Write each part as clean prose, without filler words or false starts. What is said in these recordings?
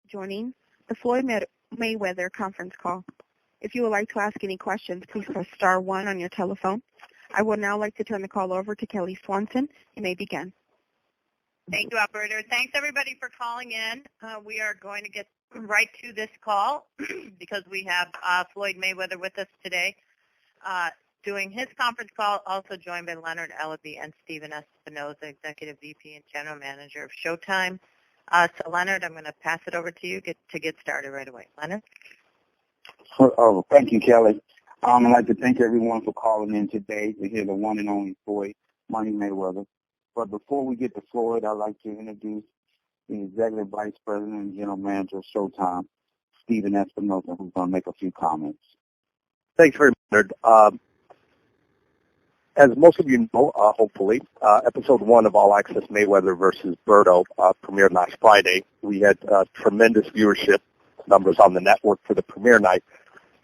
Joining the Floyd Mayweather conference call. If you would like to ask any questions, please press star 1 on your telephone. I would now like to turn the call over to Kelly Swanson. You may begin. Thank you, operator. Thanks, everybody, for calling in. We are going to get right to this call because we have Floyd Mayweather with us today doing his conference call, also joined by Leonard Ellaby and Stephen Espinoza, Executive VP and General Manager of Showtime. So, Leonard, I'm going to pass it over to you to get started right away. Leonard? Thank you, Kelly. I'd like to thank everyone for calling in today to hear the one and only Floyd Money Mayweather. But before we get to Floyd, I'd like to introduce the Executive Vice President and General Manager of Showtime, Stephen Espinoza, who's going to make a few comments. Thanks very much, Leonard. As most of you know, hopefully, Episode 1 of All Access Mayweather versus Berto premiered last Friday. We had tremendous viewership numbers on the network for the premiere night.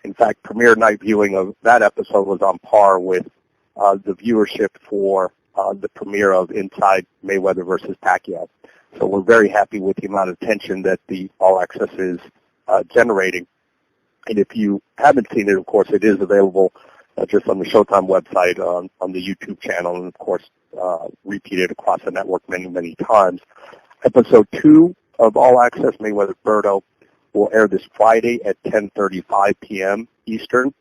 In fact, premiere night viewing of that episode was on par with the viewership for the premiere of Inside Mayweather versus Pacquiao. So we're very happy with the amount of attention that the All Access is generating. And if you haven't seen it, of course, it is available just on the Showtime website, on the YouTube channel, and, of course, repeated across the network many, many times. Episode 2 of All Access Mayweather Berto will air this Friday at 10:35 p.m. Eastern,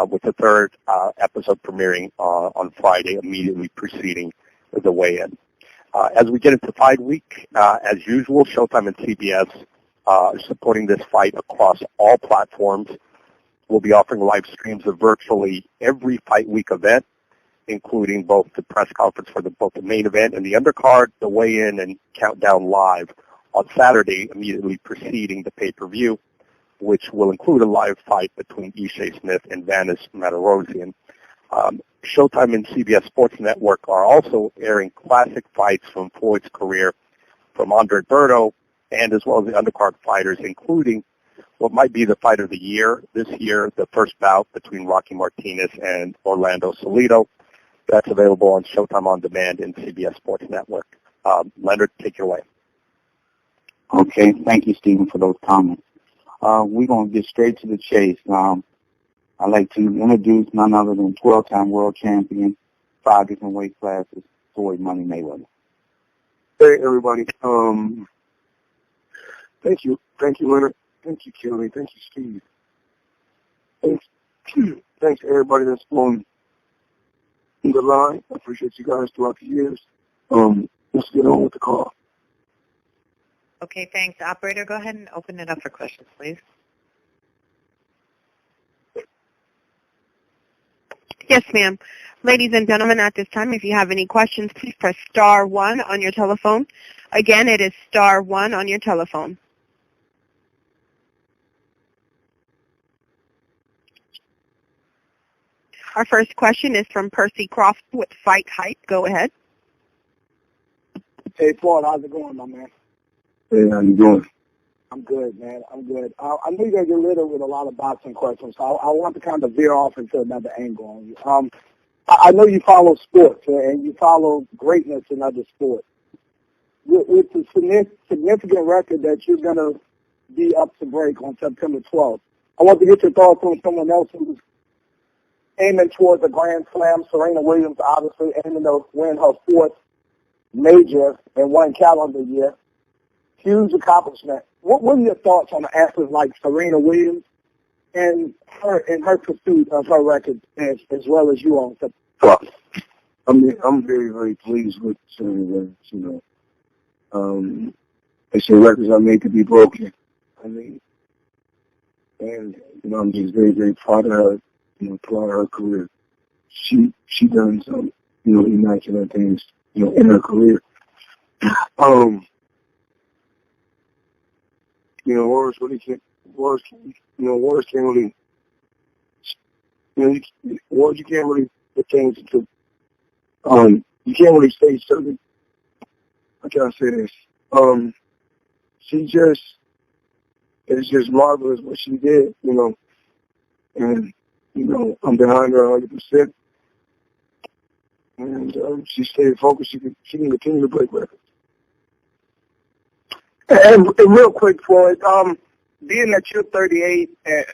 with the third episode premiering on Friday, immediately preceding the weigh-in. As we get into Fight Week, as usual, Showtime and CBS are supporting this fight across all platforms. We'll be offering live streams of virtually every Fight Week event, including both the press conference for both the main event and the undercard, the weigh-in, and countdown live on Saturday, immediately preceding the pay-per-view, which will include a live fight between Ishe Smith and Vanis Martirosyan. Showtime and CBS Sports Network are also airing classic fights from Floyd's career, from Andre Berto, and as well as the undercard fighters, including what might be the fight of the year this year, the first bout between Rocky Martinez and Orlando Salido. That's available on Showtime On Demand and CBS Sports Network. Leonard, take it away. Okay, thank you, Stephen, for those comments. We're going to get straight to the chase. I'd like to introduce none other than 12-time world champion, 5 different weight classes, Floyd Money Mayweather. Hey, everybody. Thank you, Leonard. Thank you, Kelly. Thank you, Steve. Thanks to everybody that's on the line. I appreciate you guys throughout the years. Let's get on with the call. Okay, thanks. Operator, go ahead and open it up for questions, please. Yes, ma'am. Ladies and gentlemen, at this time, if you have any questions, please press star 1 on your telephone. Again, it is star 1 on your telephone. Our first question is from Percy Crawford with FightHype. Go ahead. Hey, Floyd, how's it going, my man? Hey, how you doing? I'm good, man. I'm good. I know you're going to get riddled with a lot of boxing questions, so I want to kind of veer off into another angle on you. I know you follow sports, and you follow greatness in other sports. With the significant record that you're going to be up to break on September 12th, I want to get your thoughts on someone else who's aiming towards a Grand Slam. Serena Williams, obviously, aiming to win her 4th major in 1 calendar year. Huge accomplishment. What are your thoughts on an athlete like Serena Williams and her pursuit of her record as well as you on? Well, I mean, I'm very, very pleased with Serena Williams. You know, they say records are made to be broken. I mean, and you know, I'm just very, very proud of her. You know, throughout her career, she done some, you know, immaculate things, you know, in her career. You know, words can't really, words you can't really put things into, you can't really say certain, how can I say this? It's just marvelous what she did, you know, and, you know, I'm behind her 100%. And she stayed focused. She can continue to break records. And real quick, Floyd, being that you're 38 and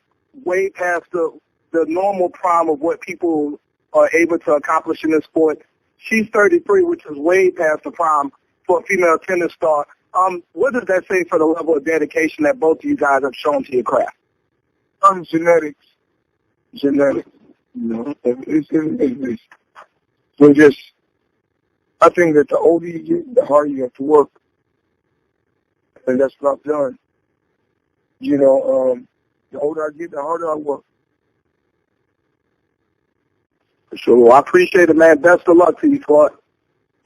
way past the normal prime of what people are able to accomplish in this sport, she's 33, which is way past the prime for a female tennis star. What does that say for the level of dedication that both of you guys have shown to your craft? Genetics. You know, it's so just, I think that the older you get, the harder you have to work. And that's what I've done. You know, the older I get, the harder I work. For sure. Well, I appreciate it, man. Best of luck to you, Floyd.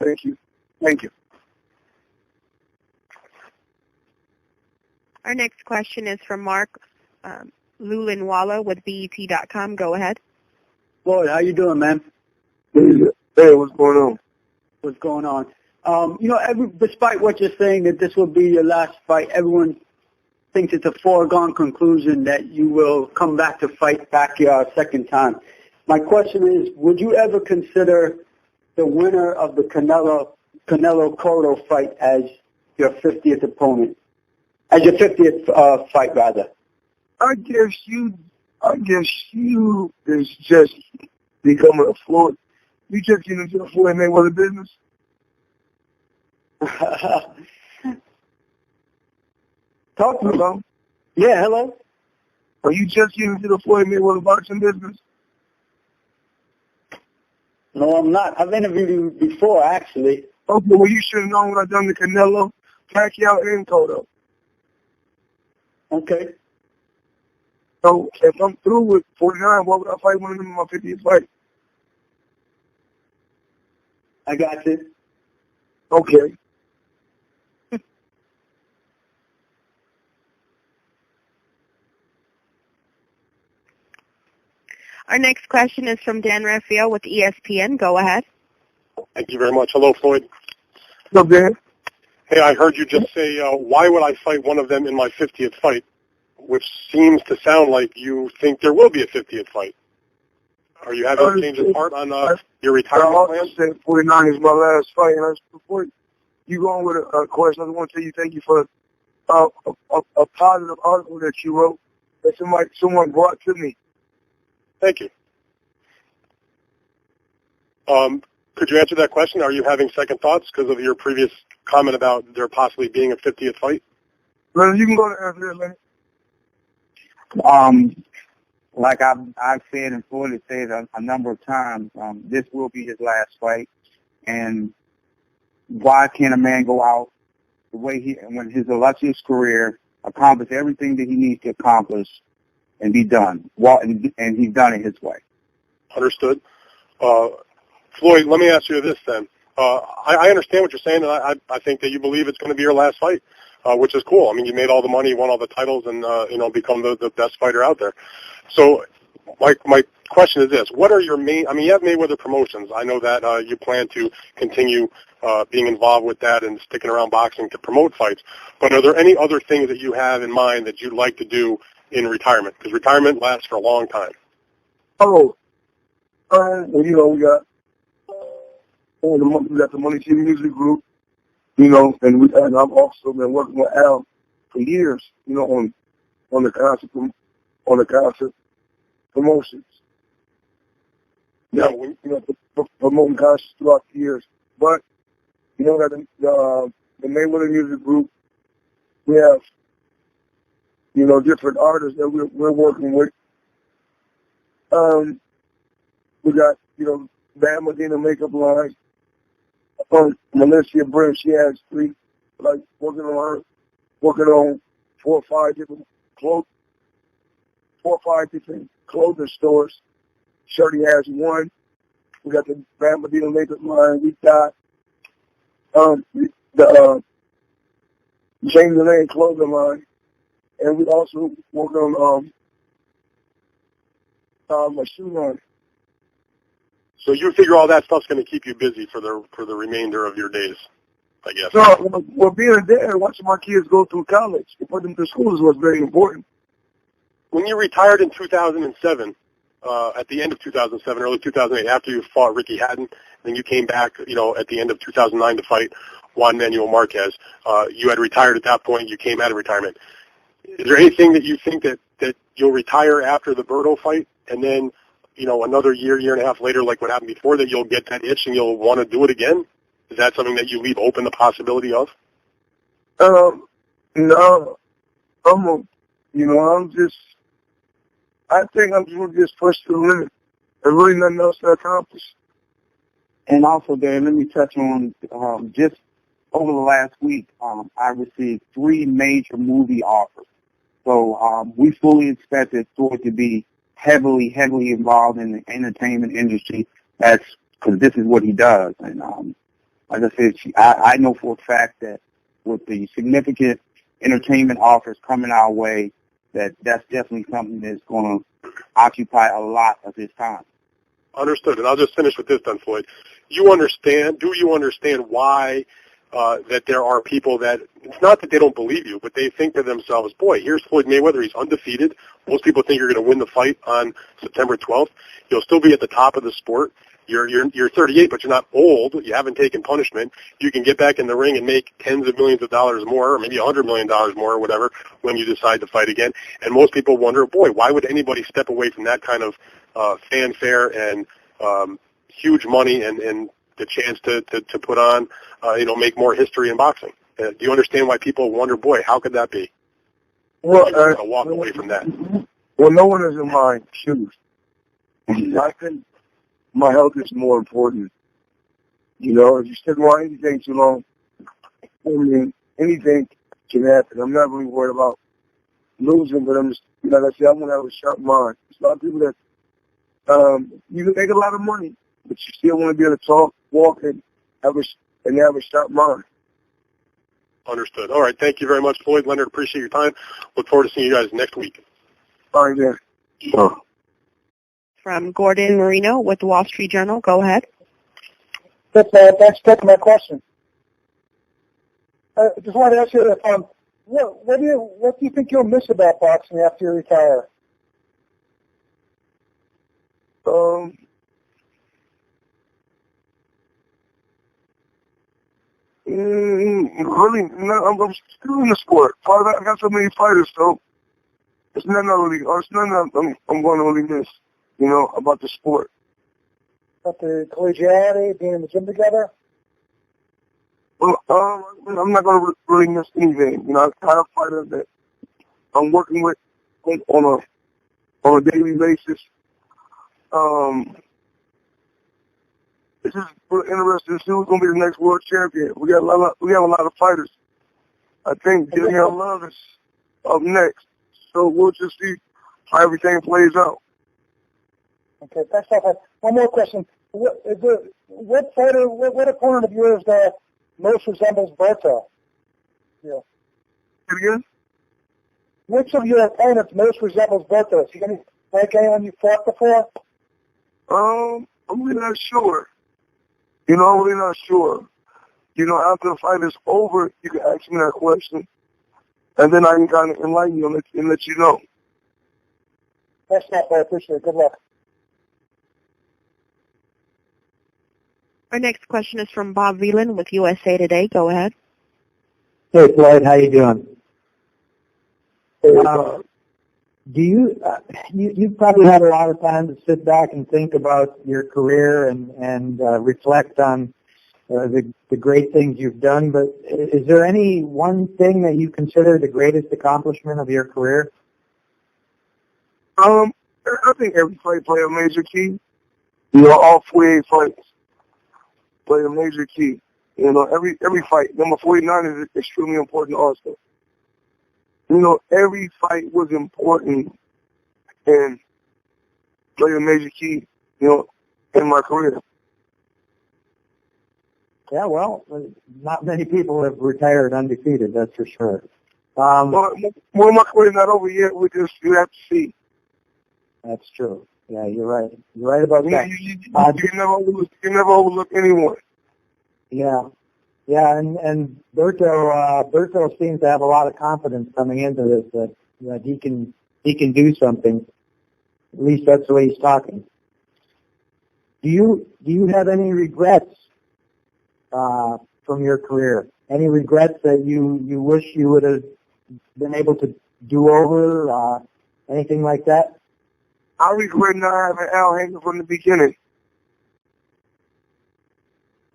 Thank you. Thank you. Our next question is from Mark Lulinwala with BET.com. Go ahead. Floyd, how you doing, man? Hey, what's going on? What's going on? You know, despite what you're saying that this will be your last fight, everyone thinks it's a foregone conclusion that you will come back to fight back your second time. My question is, would you ever consider the winner of the Canelo Cotto fight as your 50th opponent? As your 50th fight, rather? I guess you is just becoming a Floyd. You just get into the Floyd Mayweather business. Talk to me. Hello? Yeah, hello? Are you just getting into the Floyd Mayweather boxing business? No, I'm not. I've interviewed you before, actually. Okay, well, you should have known what I've done to Canelo, Pacquiao, and Cotto. Okay. So if I'm through with 49, why would I fight one of them in my 50th fight? I got you. Okay. Our next question is from Dan Raphael with ESPN. Go ahead. Thank you very much. Hello, Floyd. What's up, Dan? Hey, I heard you just say, why would I fight one of them in my 50th fight? Which seems to sound like you think there will be a 50th fight. Are you having a change of heart on your retirement plan? I said 49 is my last fight, and before you go on with a question, I just want to tell you thank you for a positive article that you wrote that someone brought to me. Thank you. Could you answer that question? Are you having second thoughts because of your previous comment about there possibly being a 50th fight? Lennon, you can go to answer that, Lennon. Like I've said and Floyd has said a number of times, this will be his last fight. And why can't a man go out the way when his illustrious career, accomplish everything that he needs to accomplish and be done? And he's done it his way. Understood. Floyd, let me ask you this then. I understand what you're saying, and I think that you believe it's going to be your last fight, which is cool. I mean, you made all the money, you won all the titles, and become the best fighter out there. So my question is this: what are your main? I mean, you have Mayweather Promotions. I know that you plan to continue being involved with that and sticking around boxing to promote fights. But are there any other things that you have in mind that you'd like to do in retirement? Because retirement lasts for a long time. Oh, well, we got the Money Team Music Group, and I've also been working with Al for years, on the concert promotions. Yeah, promoting concerts throughout the years. But that the Mayweather Music Group, we have different artists that we're working with. We got Bam Medina makeup line. Melissa Brim, she has working on 4 or 5 different clothing stores. Shirley has one. We got the Bam Medina makeup line. We got the James Lane clothing line, and we also working on my shoe line. So you figure all that stuff's going to keep you busy for the remainder of your days, I guess. So, well, being a dad, watching my kids go through college and put them through school is what's very important. When you retired in 2007, at the end of 2007, early 2008, after you fought Ricky Hatton, then you came back, at the end of 2009 to fight, Juan Manuel Marquez. You had retired at that point. You came out of retirement. Is there anything that you think that you'll retire after the Berto fight, and then, another year and a half later, like what happened before, that you'll get that itch and you'll want to do it again? Is that something that you leave open the possibility of? No. I think I'm just pushed to the limit. There's really nothing else to accomplish. And also, Dan, let me touch on just over the last week, I received 3 major movie offers. So we fully expected Floyd to be heavily involved in the entertainment industry. That's because this is what he does. And like I said, I know for a fact that with the significant entertainment offers coming our way, that's definitely something that's going to occupy a lot of his time. Understood. And I'll just finish with this then, Floyd. Do you understand why that there are people that, it's not that they don't believe you, but they think to themselves, boy, here's Floyd Mayweather. He's undefeated. Most people think you're going to win the fight on September 12th. You'll still be at the top of the sport. You're 38, but you're not old. You haven't taken punishment. You can get back in the ring and make tens of millions of dollars more, or maybe $100 million more, or whatever, when you decide to fight again. And most people wonder, boy, why would anybody step away from that kind of fanfare and huge money and the chance to put on, make more history in boxing? Do you understand why people wonder, boy, how could that be? Well, walk away from that. Well, no one is in my shoes. I think my health is more important. If you sit around anything too long, anything can happen. I'm not really worried about losing, but I'm just, like I said, I want to have a sharp mind. There's a lot of people that you can make a lot of money, but you still want to be able to talk, walk, and have a sharp mind. Understood. All right. Thank you very much, Floyd. Leonard, appreciate your time. Look forward to seeing you guys next week. All right, then. Sure. From Gordon Marino with the Wall Street Journal. Go ahead. Thanks for taking my question. I just wanted to ask you, what do you think you'll miss about boxing after you retire? Really, I'm still in the sport. I got so many fighters, so it's nothing I'm going to really miss, about the sport. About the collegiality, being in the gym together? Well, I'm not going to really miss anything. I have fighters that I'm working with on a daily basis. It's just interesting to see who's going to be the next world champion. We have a lot of fighters. I think Daniel Love is up next, so we'll just see how everything plays out. Okay, thanks. One more question: what opponent of yours that most resembles Berto? Yeah. Again? Which of your opponents most resembles Berto? Is he like anyone you fought before? I'm really not sure. I'm really not sure. After the fight is over, you can ask me that question, and then I can kind of enlighten you and let you know. Thanks, I appreciate it. Good luck. Our next question is from Bob Velan with USA Today. Go ahead. Hey, Floyd. How you doing? Do you probably had a lot of time to sit back and think about your career and reflect on the great things you've done, but is there any one thing that you consider the greatest accomplishment of your career? I think every fight played a major key. All 48 fights played a major key. Every fight. Number 49 is extremely important also. Every fight was important and played a major key, in my career. Yeah, well, not many people have retired undefeated, that's for sure. Well, my career's not over yet. You have to see. That's true. Yeah, you're right. You're right about that. You never overlook anyone. Yeah. Yeah, and Berto seems to have a lot of confidence coming into this that he can do something. At least that's the way he's talking. Do you have any regrets from your career? Any regrets that you wish you would have been able to do over? Anything like that? I regret not having Al Hagen from the beginning.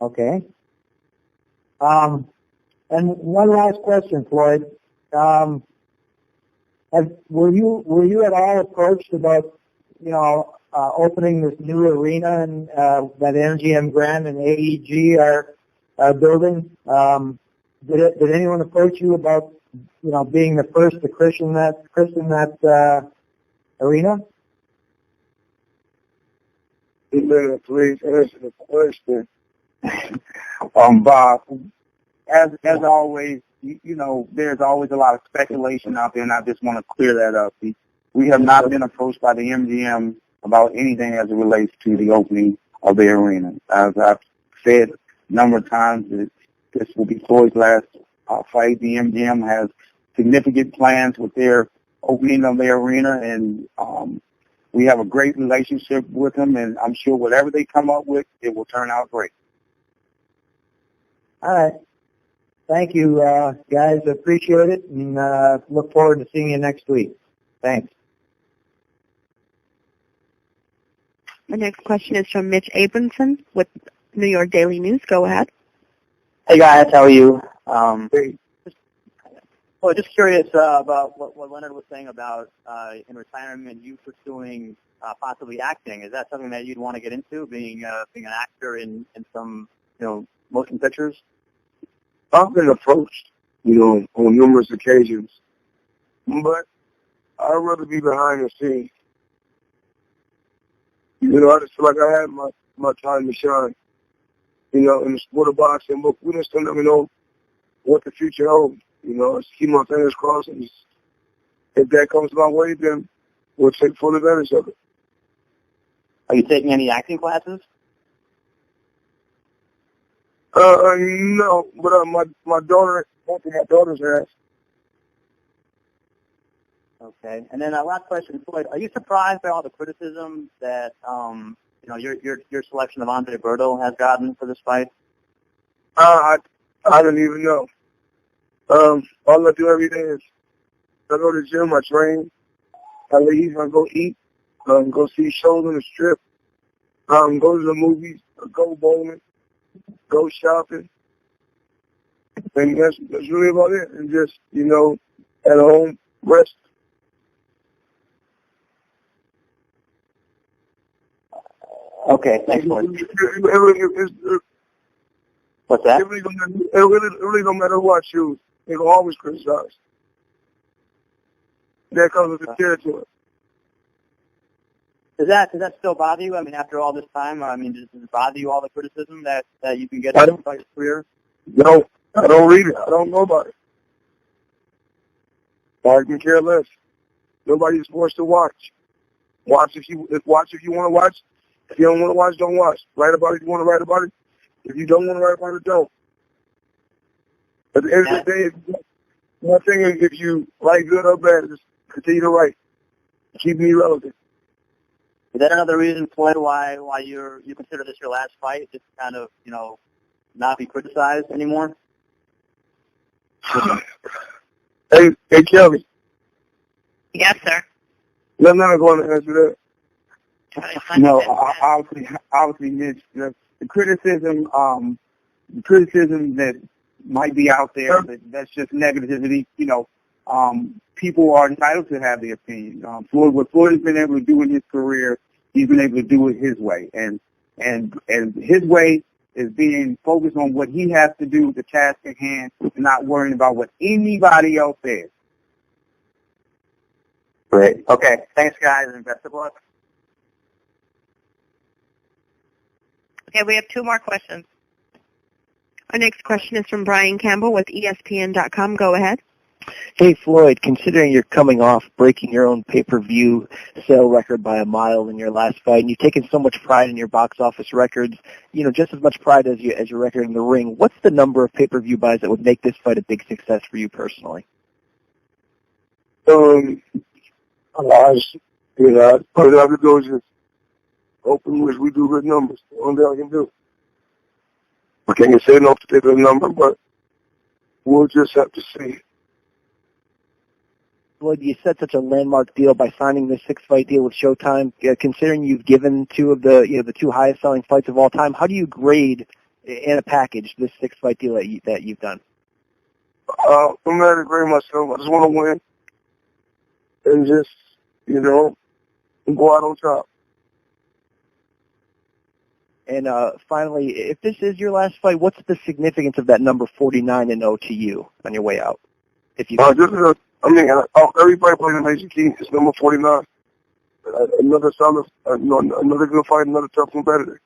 Okay. And one last question, Floyd. Were you at all approached about, opening this new arena and that MGM Grand and AEG are building? Did anyone approach you about, being the first to christen that arena? Man, please answer the question. Bob, as always, there's always a lot of speculation out there, and I just want to clear that up. We have not been approached by the MGM about anything as it relates to the opening of the arena. As I've said a number of times, this will be Floyd's last fight. The MGM has significant plans with their opening of their arena, and we have a great relationship with them, and I'm sure whatever they come up with, it will turn out great. All right. Thank you, guys. Appreciate it, and look forward to seeing you next week. Thanks. The next question is from Mitch Abramson with New York Daily News. Go ahead. Hey, guys. How are you? Hey. Well, just curious about what Leonard was saying about in retirement, you pursuing possibly acting. Is that something that you'd want to get into, being an actor in some motion pictures? I've been approached, on numerous occasions, but I'd rather be behind the scenes. I just feel like I had my time to shine, in the sport of boxing, but we just don't ever know what the future holds. Just keep my fingers crossed, and if that comes my way, then we'll take full advantage of it. Are you taking any acting classes? No, but my daughter, both of my daughters have. Okay, and then last question, Floyd. Are you surprised by all the criticism that your selection of Andre Berto has gotten for this fight? I don't even know. All I do every day is I go to the gym, I train, I leave, I go eat, go see shows on the strip, go to the movies, go bowling, go shopping, and that's really about it. And just, at home, rest. Okay, thanks, Floyd. What's that? It really don't matter who I choose. They will always criticize. That comes with the territory. Does that still bother you? I mean, after all this time, does it bother you, all the criticism that you can get about your career? No, I don't read it. I don't know about it. I can care less. Nobody's forced to watch. Watch if you want to watch. If you don't want to watch, don't watch. Write about it if you want to write about it. If you don't want to write about it, don't. At the end of the day, one thing is if you write good or bad, just continue to write. Keep me relevant. Is that another reason, Floyd, why you consider this your last fight, just to kind of, not be criticized anymore? Hey, Kelly. Yes, sir. I'm not going to answer that. No, obviously, Mitch, the criticism that might be out there, that's just negativity. People are entitled to have their opinion. What Floyd has been able to do in his career, he's been able to do it his way, and his way is being focused on what he has to do, the task at hand, and not worrying about what anybody else says. Great. Okay. Thanks, guys, and best of luck. Okay, we have two more questions. Our next question is from Brian Campbell with ESPN.com. Go ahead. Hey, Floyd, considering you're coming off breaking your own pay-per-view sale record by a mile in your last fight, and you've taken so much pride in your box office records, just as much pride as your record in the ring, what's the number of pay-per-view buys that would make this fight a big success for you personally? A lot. All I have to do is just open wish we do good numbers. Only thing I can do. I can't say no particular number, but we'll just have to see. Floyd, you set such a landmark deal by signing this 6-fight deal with Showtime. Considering you've given two of the two highest selling fights of all time, how do you grade in a package this 6-fight deal that you've done? I'm not to grade myself. I just want to win and just, go out on top. And finally, if this is your last fight, what's the significance of that number 49-0 to you on your way out? If you everybody plays an Asian key. It's number 49. Another solid, another good fight, another tough competitor.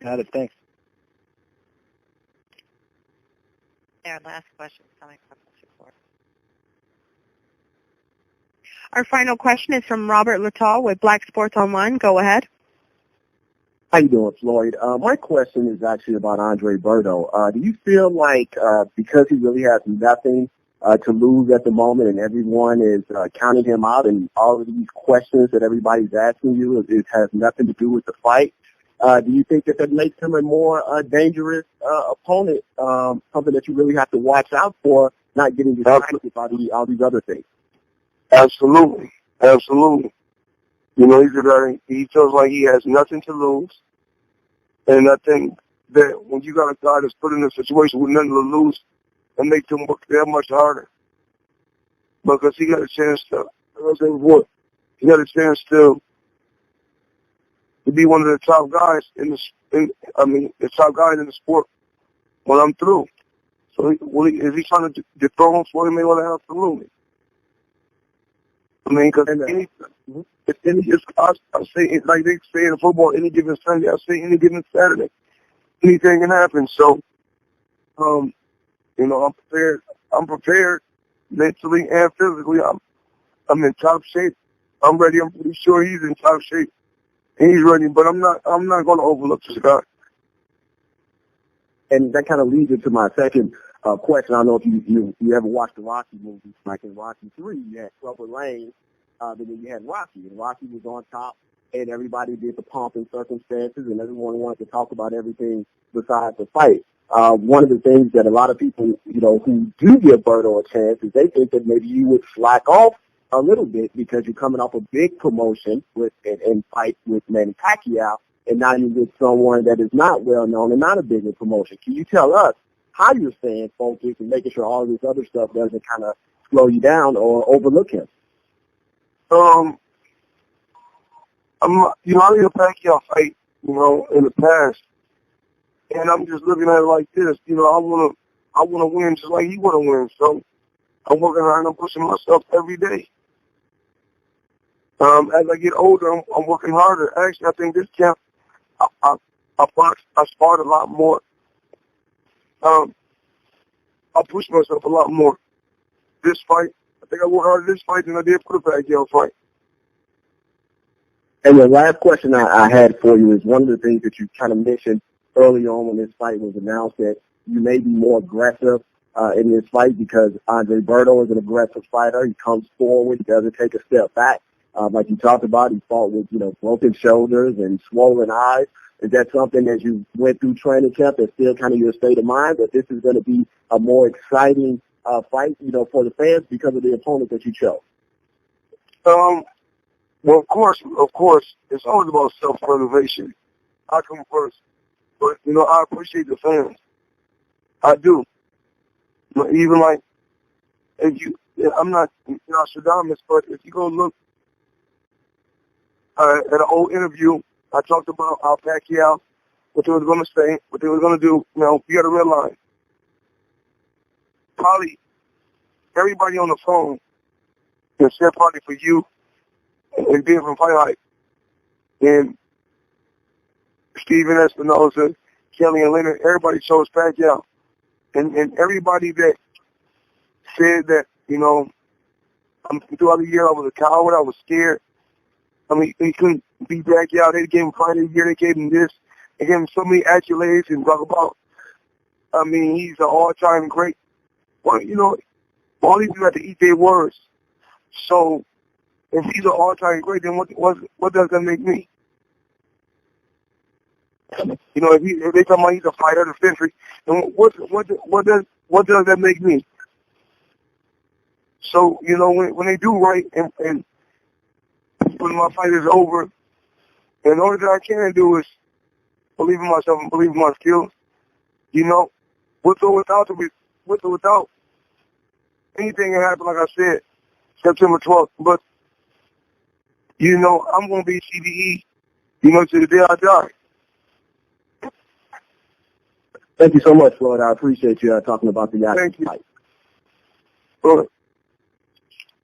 Got it. Thanks. Our last question is coming from the support. Our final question is from Robert Littall with Black Sports Online. Go ahead. How you doing, Floyd? My question is actually about Andre Berto. Do you feel like because he really has nothing to lose at the moment and everyone is counting him out and all of these questions that everybody's asking you, it has nothing to do with the fight, do you think that makes him a more dangerous opponent, something that you really have to watch out for, not getting distracted by all these other things? Absolutely. Absolutely. He feels like he has nothing to lose. And I think that when you got a guy that's put in a situation with nothing to lose, it makes him work that much harder. Because he got a chance to, he got a chance to be one of the top guys the top guys in the sport when I'm through. So is he trying to dethrone Floyd Mayweather? Absolutely. Because I say, like they say in football, any given Sunday, I say any given Saturday, anything can happen. So, I'm prepared. I'm prepared mentally and physically. I'm in top shape. I'm ready. I'm pretty sure he's in top shape. And he's ready, but I'm not going to overlook this guy. And that kind of leads into my second question. I don't know if you ever watched the Rocky movies. Like in Rocky 3, you had Clubber Lang, but then you had Rocky. And Rocky was on top, and everybody did the pomp and circumstances, and everyone wanted to talk about everything besides the fight. One of the things that a lot of people, who do give Berto a chance is they think that maybe you would slack off a little bit because you're coming off a big promotion and fight with Manny Pacquiao, and now you get someone that is not well known and not a bigger promotion. Can you tell us how you're staying focused and making sure all this other stuff doesn't kind of slow you down or overlook him? I did a Pacquiao fight, in the past, and I'm just looking at it like this. I want to win just like he want to win. So I'm working hard and I'm pushing myself every day. As I get older, I'm working harder. Actually, I think this camp, I sparred a lot more. I pushed myself a lot more. This fight, I think I worked harder this fight than I did for the Pacquiao fight. And the last question I had for you is one of the things that you kind of mentioned early on when this fight was announced, that you may be more aggressive in this fight because Andre Berto is an aggressive fighter. He comes forward, he doesn't take a step back. Like you talked about, he fought with, broken shoulders and swollen eyes. Is that something as you went through training camp that's still kind of your state of mind, that this is going to be a more exciting fight, for the fans because of the opponent that you chose? Well, of course, it's always about self-preservation. I come first. But, I appreciate the fans. I do. Even like, I'm not Nostradamus, but if you go look at an old interview, I talked about how Pacquiao, what they was going to say, what they was going to do. You got to realize, probably everybody on the phone can share party for you and being from FightHype. And Steven Espinosa, Kelly and Leonard, everybody chose Pacquiao. And everybody that said that, throughout the year I was a coward, I was scared. He couldn't beat Pacquiao. They gave him fight of the year. They gave him this. They gave him so many accolades and talk about, he's an all-time great. Well, all these people have to eat their words. So if he's an all-time great, then what does that make me? You know, if they talking about he's a fighter of the century, then what does that make me? So, you know, when they do right and when my fight is over, and the only thing I can do is believe in myself and believe in my skills. You know, with or without anything can happen, like I said, September 12th. But, you know, I'm going to be CBE, you know, to the day I die. Thank you so much, Floyd. I appreciate you talking about the action fight. Good.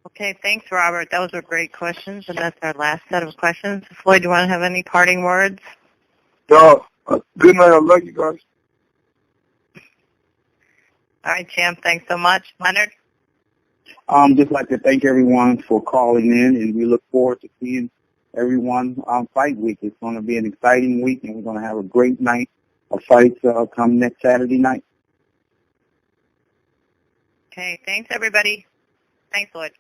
Okay, thanks, Robert. Those were great questions, and that's our last set of questions. Floyd, do you want to have any parting words? No. Good night. I love you guys. All right, champ. Thanks so much. Leonard? Just like to thank everyone for calling in, and we look forward to seeing everyone on Fight Week. It's going to be an exciting week, and we're going to have a great night of fights come next Saturday night. Okay, thanks, everybody. Thanks, Floyd.